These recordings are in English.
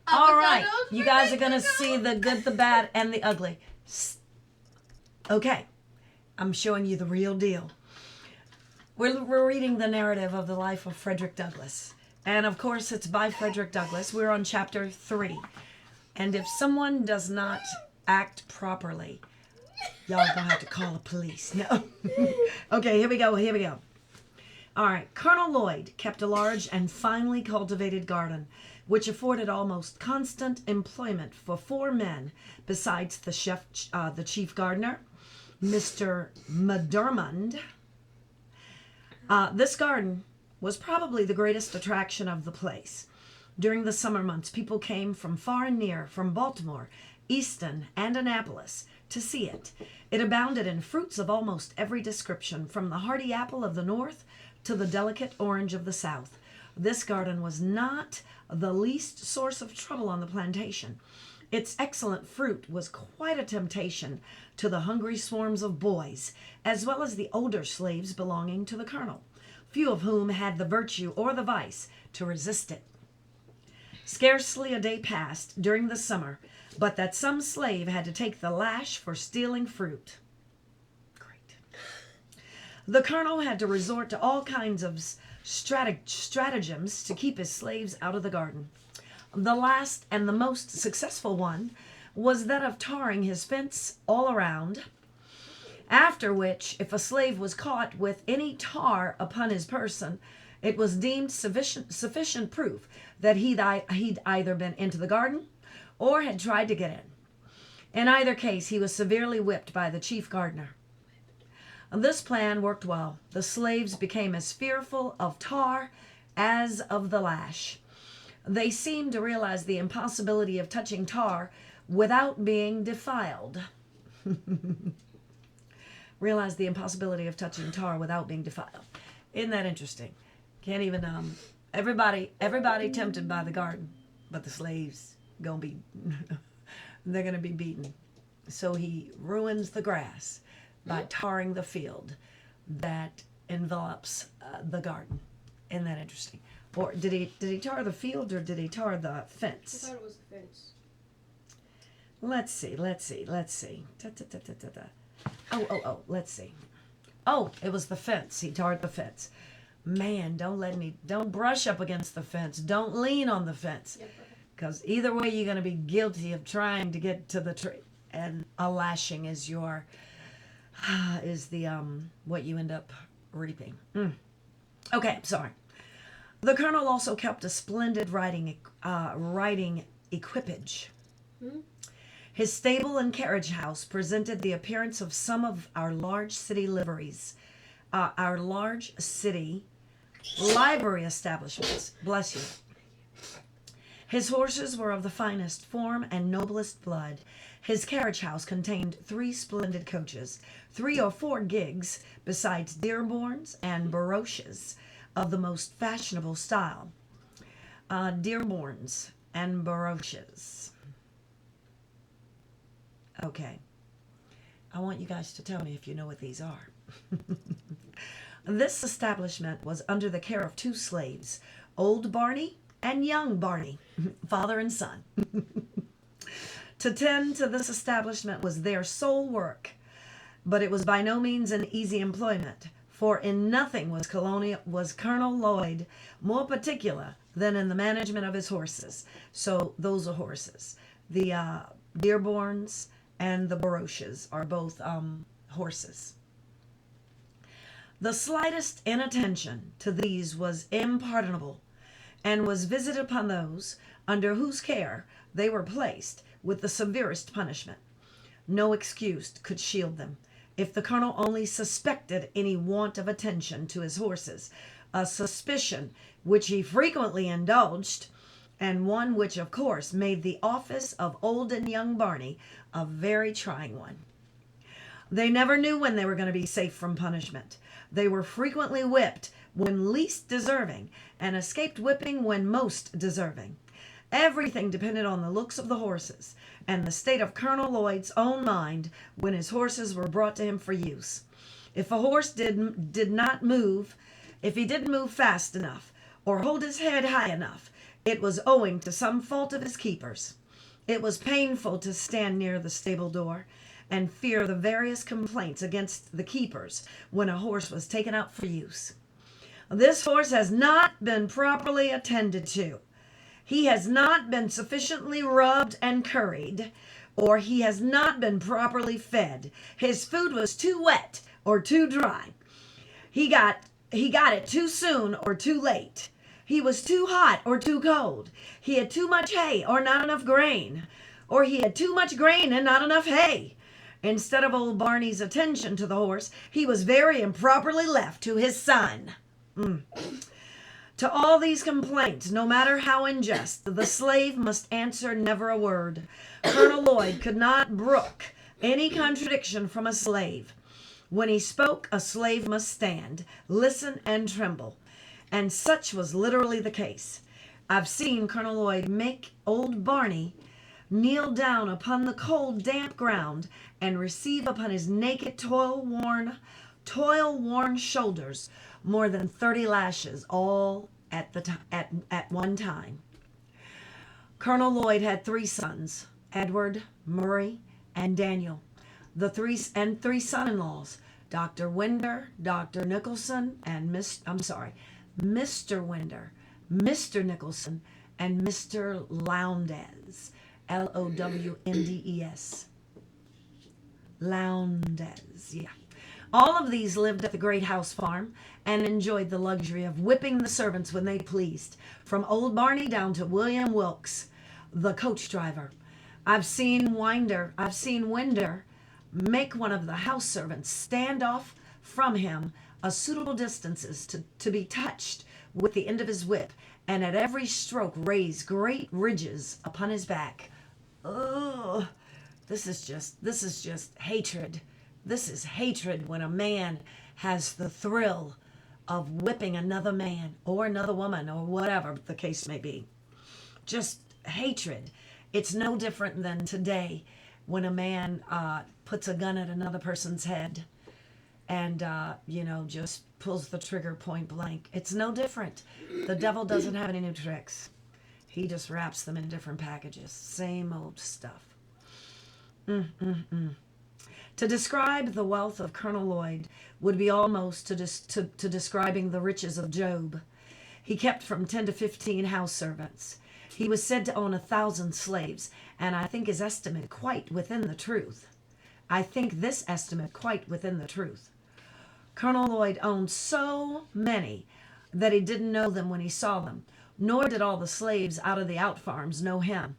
All right, you guys are going to see the good, the bad, and the ugly. Okay, I'm showing you the real deal. We're reading the narrative of the life of Frederick Douglass. And of course, it's by Frederick Douglass. We're on chapter 3. And if someone does not act properly, y'all are going to have to call the police. No. Okay, here we go. All right. Colonel Lloyd kept a large and finely cultivated garden, which afforded almost constant employment for 4 men, besides the chief gardener, Mr. McDermott. This garden was probably the greatest attraction of the place. During the summer months, people came from far and near, from Baltimore, Easton, and Annapolis, to see it. It abounded in fruits of almost every description, from the hardy apple of the north to the delicate orange of the south. This garden was not the least source of trouble on the plantation. Its excellent fruit was quite a temptation to the hungry swarms of boys, as well as the older slaves belonging to the colonel, few of whom had the virtue or the vice to resist it. Scarcely a day passed during the summer but that some slave had to take the lash for stealing fruit. Great. The colonel had to resort to all kinds of stratagems to keep his slaves out of the garden. The last and the most successful one was that of tarring his fence all around, after which, if a slave was caught with any tar upon his person, it was deemed sufficient proof that he'd either been into the garden or had tried to get in. In either case, he was severely whipped by the chief gardener. This plan worked well. The slaves became as fearful of tar as of the lash. They seemed to realize the impossibility of touching tar without being defiled. Realize the impossibility of touching tar without being defiled. Isn't that interesting? Can't even everybody tempted by the garden, but the slaves they're gonna be beaten. So he ruins the grass by tarring the field that envelops the garden. Isn't that interesting? Or did he tar the field, or did he tar the fence? I thought it was the fence. Let's see. Oh, let's see. Oh, it was the fence. He tarred the fence. Man, don't brush up against the fence. Don't lean on the fence. Because either way, you're going to be guilty of trying to get to the tree. And a lashing is what you end up reaping. Okay, sorry. The colonel also kept a splendid riding equipage. His stable and carriage house presented the appearance of some of our large city liveries, our large city livery establishments. Bless you. His horses were of the finest form and noblest blood. His carriage house contained 3 splendid coaches, 3 or 4 gigs, besides Dearborns and barouches of the most fashionable style. Dearborns and barouches. Okay. I want you guys to tell me if you know what these are. This establishment was under the care of 2 slaves, Old Barney and Young Barney, father and son. To tend to this establishment was their sole work, but it was by no means an easy employment, for in nothing was Colonel Lloyd more particular than in the management of his horses. So those are horses. The Dearborns and the barouches are both horses. The slightest inattention to these was impardonable, and was visited upon those under whose care they were placed with the severest punishment. No excuse could shield them. If the colonel only suspected any want of attention to his horses, a suspicion which he frequently indulged, and one which of course made the office of Old and Young Barney a very trying one. They never knew when they were going to be safe from punishment. They were frequently whipped when least deserving, and escaped whipping when most deserving. Everything depended on the looks of the horses, and the state of Colonel Lloyd's own mind when his horses were brought to him for use. If a horse did not move, if he didn't move fast enough, or hold his head high enough, It was owing to some fault of his keeper's. It was painful to stand near the stable door and fear the various complaints against the keepers when a horse was taken out for use. This horse has not been properly attended to. He has not been sufficiently rubbed and curried, or he has not been properly fed. His food was too wet or too dry. He got it too soon or too late. He was too hot or too cold. He had too much hay or not enough grain. Or he had too much grain and not enough hay. Instead of old Barney's attention to the horse, he was very improperly left to his son. To all these complaints, no matter how unjust, the slave must answer never a word. Colonel Lloyd could not brook any contradiction from a slave. When he spoke, a slave must stand, listen, and tremble. And such was literally the case. I've seen Colonel Lloyd make old Barney kneel down upon the cold, damp ground and receive upon his naked, toil-worn shoulders more than 30 lashes, all at one time. Colonel Lloyd had 3 sons, Edward, Murray, and Daniel. The three son-in-laws, Dr. Winder, Dr. Nicholson, and Mr. Winder, Mr. Nicholson, and Mr. Lowndes, Lowndes. Lowndes, yeah. All of these lived at the great house farm and enjoyed the luxury of whipping the servants when they pleased, from old Barney down to William Wilkes, the coach driver. I've seen Winder make one of the house servants stand off from him a suitable distances to be touched with the end of his whip, and at every stroke raise great ridges upon his back. Oh, this is just hatred. This is hatred when a man has the thrill of whipping another man or another woman or whatever the case may be. Just hatred. It's no different than today when a man puts a gun at another person's head and, just pulls the trigger point blank. It's no different. The devil doesn't have any new tricks. He just wraps them in different packages. Same old stuff. To describe the wealth of Colonel Lloyd would be almost to describing the riches of Job. He kept from 10 to 15 house servants. He was said to own 1,000 slaves, and I think his estimate quite within the truth. Colonel Lloyd owned so many that he didn't know them when he saw them, nor did all the slaves out of the out farms know him.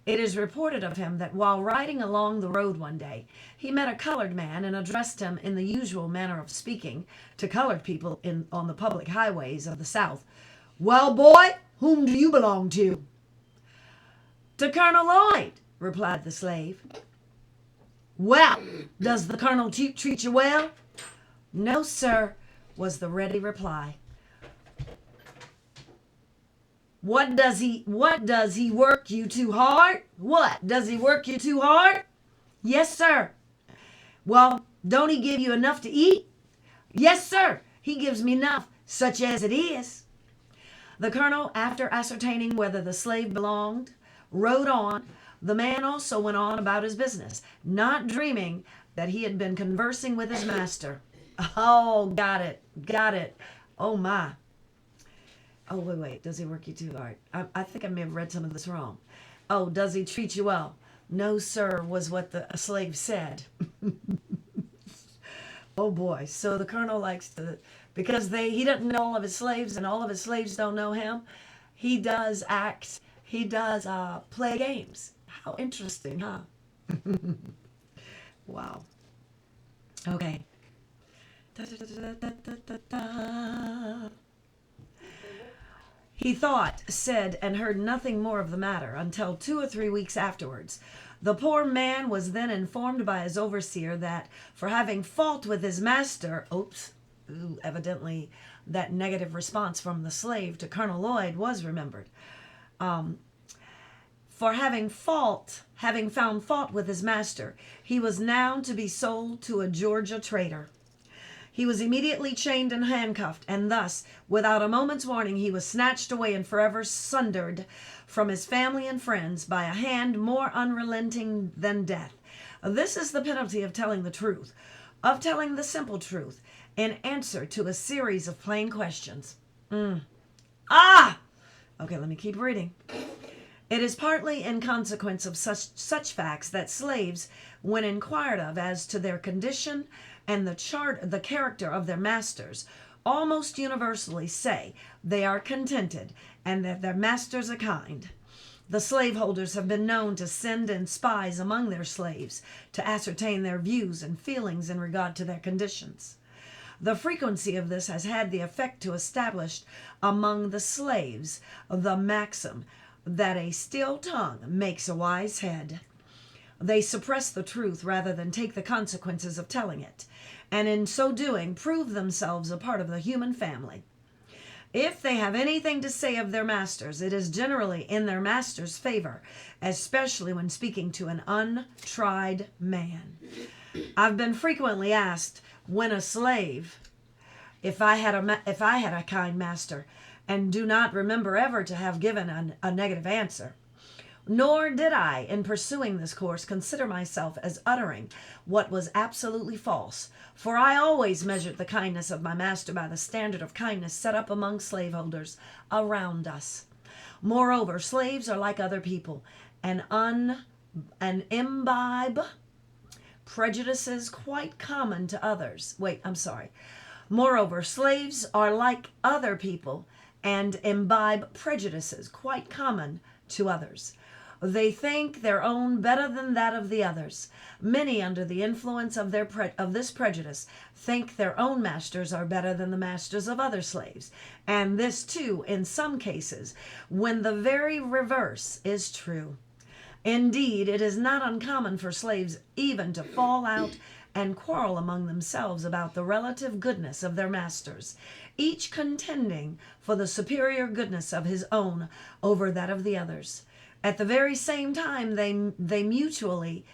It is reported of him that while riding along the road one day, he met a colored man and addressed him in the usual manner of speaking to colored people on the public highways of the South. "Well, boy, whom do you belong to?" "To Colonel Lloyd," replied the slave. "Well, does the colonel treat you well?" "No, sir," was the ready reply. What does he work you too hard? What, does he work you too hard?" "Yes, sir." "Well, don't he give you enough to eat?" "Yes, sir, he gives me enough, such as it is." The colonel, after ascertaining whether the slave belonged, rode on. The man also went on about his business, not dreaming that he had been conversing with his master. Oh, got it. Oh, my. Oh, wait. Does he work you too hard? I think I may have read some of this wrong. Oh, does he treat you well? "No, sir," was what the slave said. Oh, boy. So the colonel likes to, because he doesn't know all of his slaves and all of his slaves don't know him, he does play games. How interesting, huh? Wow. Okay. Da, da, da, da, da, da, da. He thought, said, and heard nothing more of the matter until 2 or 3 weeks afterwards. The poor man was then informed by his overseer that for having fault with his master, evidently that negative response from the slave to Colonel Lloyd was remembered. For having found fault with his master, he was now to be sold to a Georgia trader. He was immediately chained and handcuffed, and thus, without a moment's warning, he was snatched away and forever sundered from his family and friends by a hand more unrelenting than death. This is the penalty of telling the truth, of telling the simple truth, in answer to a series of plain questions. Okay, let me keep reading. It is partly in consequence of such facts that slaves, when inquired of as to their condition and the character of their masters, almost universally say they are contented and that their masters are kind. The slaveholders have been known to send in spies among their slaves to ascertain their views and feelings in regard to their conditions. The frequency of this has had the effect to establish among the slaves the maxim that a still tongue makes a wise head. They suppress the truth rather than take the consequences of telling it, and in so doing prove themselves a part of the human family. If they have anything to say of their masters, it is generally in their master's favor, especially when speaking to an untried man. I've been frequently asked when a slave, if I had a kind master, and do not remember ever to have given a negative answer. Nor did I, in pursuing this course, consider myself as uttering what was absolutely false, for I always measured the kindness of my master by the standard of kindness set up among slaveholders around us. Moreover, slaves are like other people, and imbibe prejudices quite common to others. Moreover, slaves are like other people, and imbibe prejudices quite common to others. They think their own better than that of the others. Many, under the influence of this prejudice, think their own masters are better than the masters of other slaves, and this too in some cases, when the very reverse is true. Indeed, it is not uncommon for slaves even to fall out and quarrel among themselves about the relative goodness of their masters, each contending for the superior goodness of his own over that of the others. At the very same time, they mutually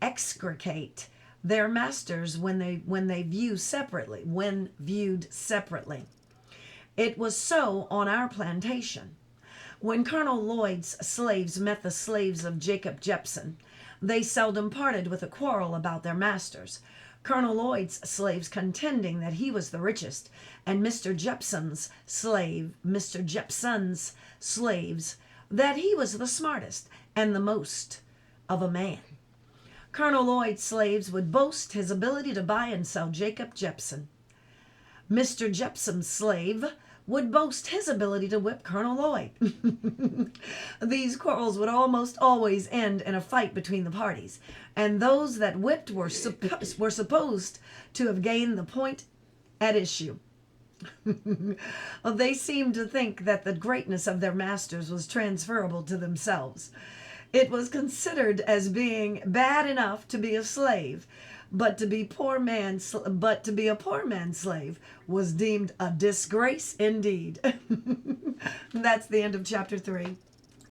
execrate their masters when viewed separately. It was so on our plantation. When Colonel Lloyd's slaves met the slaves of Jacob Jepson, they seldom parted with a quarrel about their masters, Colonel Lloyd's slaves contending that he was the richest, and Mr. Jepson's slaves that he was the smartest and the most of a man. Colonel Lloyd's slaves would boast his ability to buy and sell Jacob Jepson. Mr. Jepson's slave would boast his ability to whip Colonel Lloyd. These quarrels would almost always end in a fight between the parties, and those that whipped were supposed to have gained the point at issue. They seemed to think that the greatness of their masters was transferable to themselves. It was considered as being bad enough to be a slave, but to be a poor man's slave was deemed a disgrace indeed. That's the end of chapter 3.